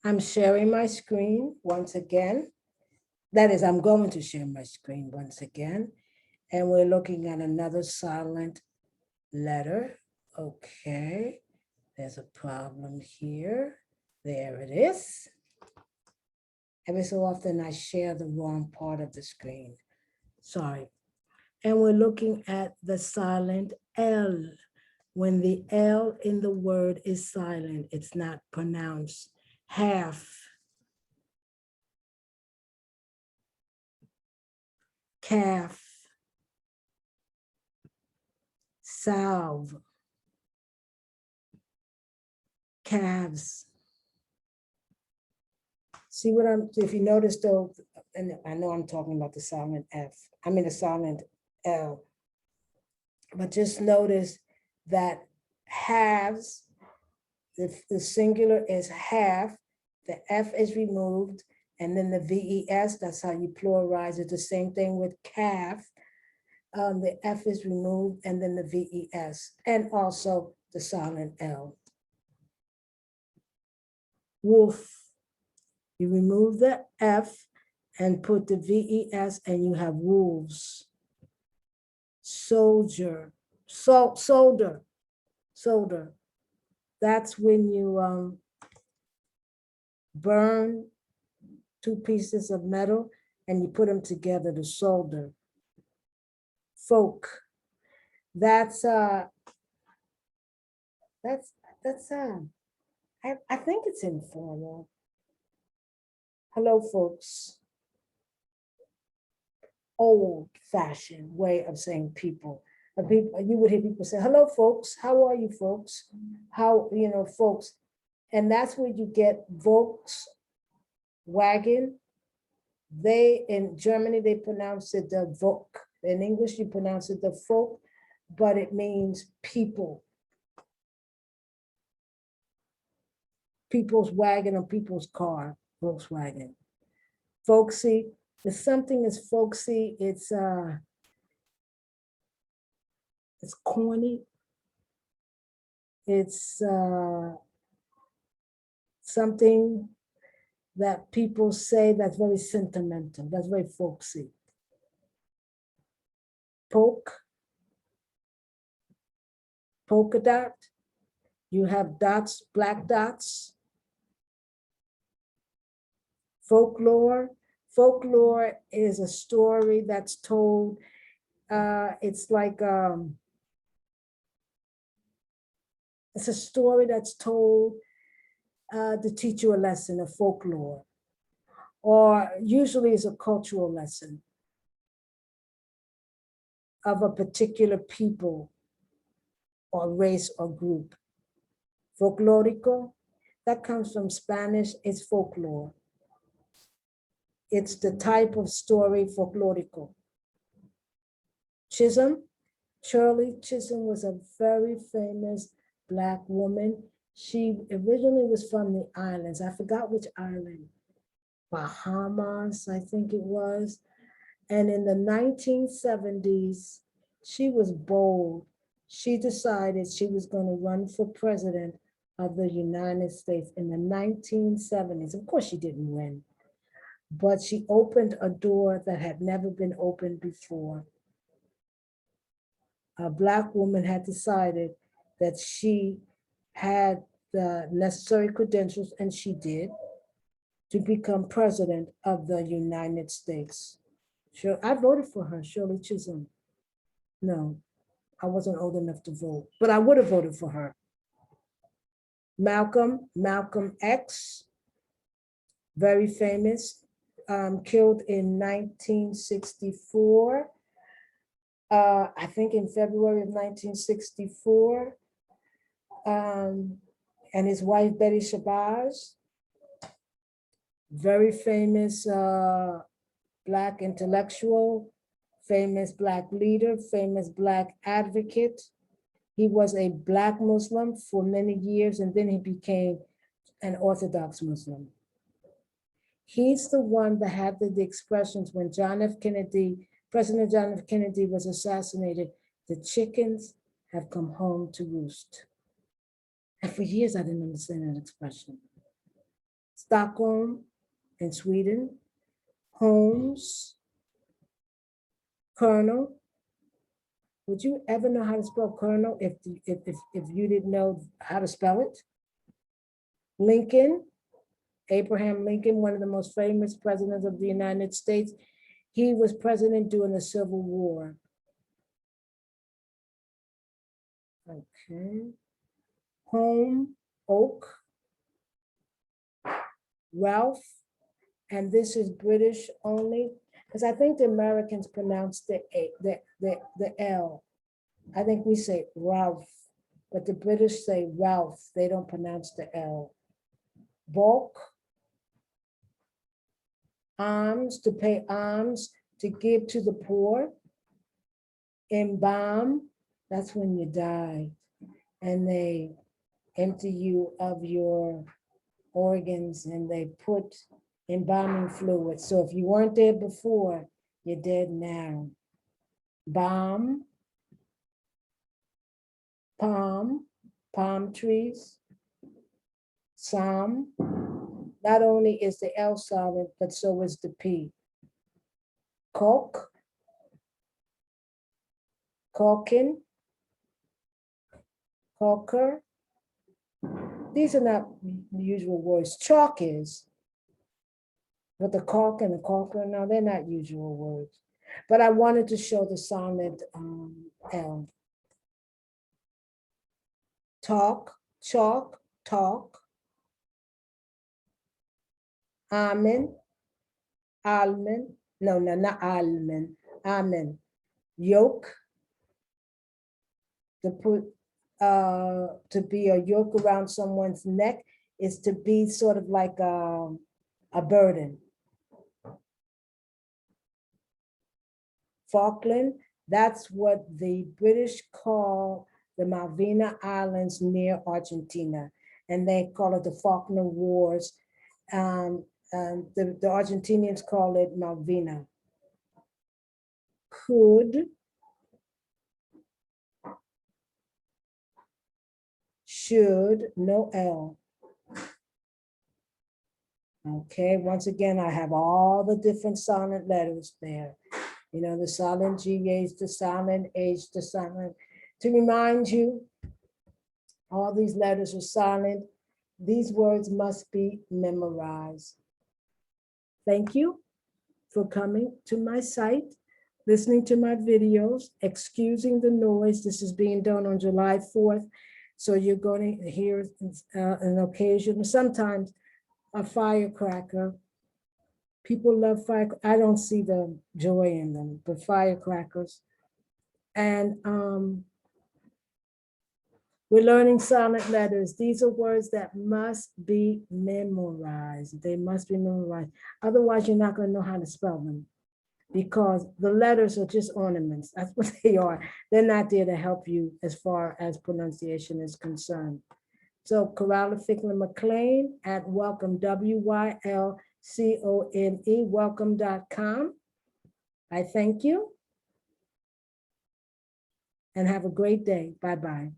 I'm sharing my screen once again. That is, I'm going to share my screen once again. And we're looking at another silent letter. Okay, there's a problem here. There it is. Every so often I share the wrong part of the screen. Sorry. And we're looking at the silent L. When the L in the word is silent, it's not pronounced. Half, calf, salve, calves. See what if you notice though, and I know I'm talking about the silent F, I mean the silent L, but just notice that halves, the singular is half, the F is removed, and then the VES, that's how you pluralize it. The same thing with calf. The F is removed, and then the VES, and also the silent L. Wolf. You remove the F and put the VES, and you have wolves. Soldier. Solder. That's when you burn two pieces of metal and you put them together to solder. Folk. I think it's informal. Hello, folks. Old-fashioned way of saying people. You would hear people say, hello, folks. How are you, folks? How, folks. And that's where you get Volkswagen. In Germany, they pronounce it the Volk. In English, you pronounce it the folk, but it means people. People's wagon or people's car, Volkswagen. Folksy, if something is folksy, it's corny. It's something that people say that's very sentimental, that's very folksy. Polka dot, you have dots, black dots. Folklore is a story that's told, it's like, it's a story that's told to teach you a lesson of folklore, or usually is a cultural lesson of a particular people or race or group. Folklórico, that comes from Spanish, it's folklore. It's the type of story folklórico. Chisholm, Shirley Chisholm was a very famous Black woman. She originally was from the islands. I forgot which island. Bahamas, I think it was. And in the 1970s, she was bold. She decided she was going to run for president of the United States in the 1970s. Of course, she didn't win, but she opened a door that had never been opened before. A Black woman had decided that she had the necessary credentials, and she did, to become president of the United States. Sure, I voted for her, Shirley Chisholm. No, I wasn't old enough to vote, but I would have voted for her. Malcolm X, very famous, killed in 1964. I think in February of 1964. And his wife, Betty Shabazz, very famous Black intellectual, famous Black leader, famous Black advocate. He was a Black Muslim for many years, and then he became an Orthodox Muslim. He's the one that had the expressions when President John F. Kennedy was assassinated, the chickens have come home to roost. And for years, I didn't understand that expression. Stockholm in Sweden, Holmes, Colonel. Would you ever know how to spell Colonel if you didn't know how to spell it? Lincoln, Abraham Lincoln, one of the most famous presidents of the United States. He was president during the Civil War. Okay. Holm, oak. Ralph, and this is British only, because I think the Americans pronounce the L. I think we say Ralph, but the British say Ralph. They don't pronounce the L. Bulk, alms, to pay alms, to give to the poor. Embalm, that's when you die, and they empty you of your organs and they put embalming fluid. So if you weren't dead before, you're dead now. Balm, palm trees. Psalm, not only is the L silent, but so is the P. Cork, corkin, corker. These are not usual words. Chalk is, but the cork and the corker, no, they're not usual words. But I wanted to show the silent L. Talk, chalk, talk. Amen, almond, no, not almond, amen. Yolk, to put, to be a yoke around someone's neck is to be sort of like a burden. Falkland, that's what the British call the Malvina Islands near Argentina, and they call it the Falkland Wars. The Argentinians call it Malvina. Could, should, no L. Okay, once again, I have all the different silent letters there. You know, the silent GH, the silent H, the silent, to remind you, all these letters are silent. These words must be memorized. Thank you for coming to my site, listening to my videos, excusing the noise. This is being done on July 4th. So you're going to hear an occasion, sometimes a firecracker. People love fire. I don't see the joy in them, but firecrackers. And we're learning silent letters. These are words that must be memorized. They must be memorized. Otherwise, you're not going to know how to spell them, because the letters are just ornaments. That's what they are. They're not there to help you as far as pronunciation is concerned. So Corella Fickler McLean at welcome, WYLCONE, welcome.com. I thank you and have a great day. Bye-bye.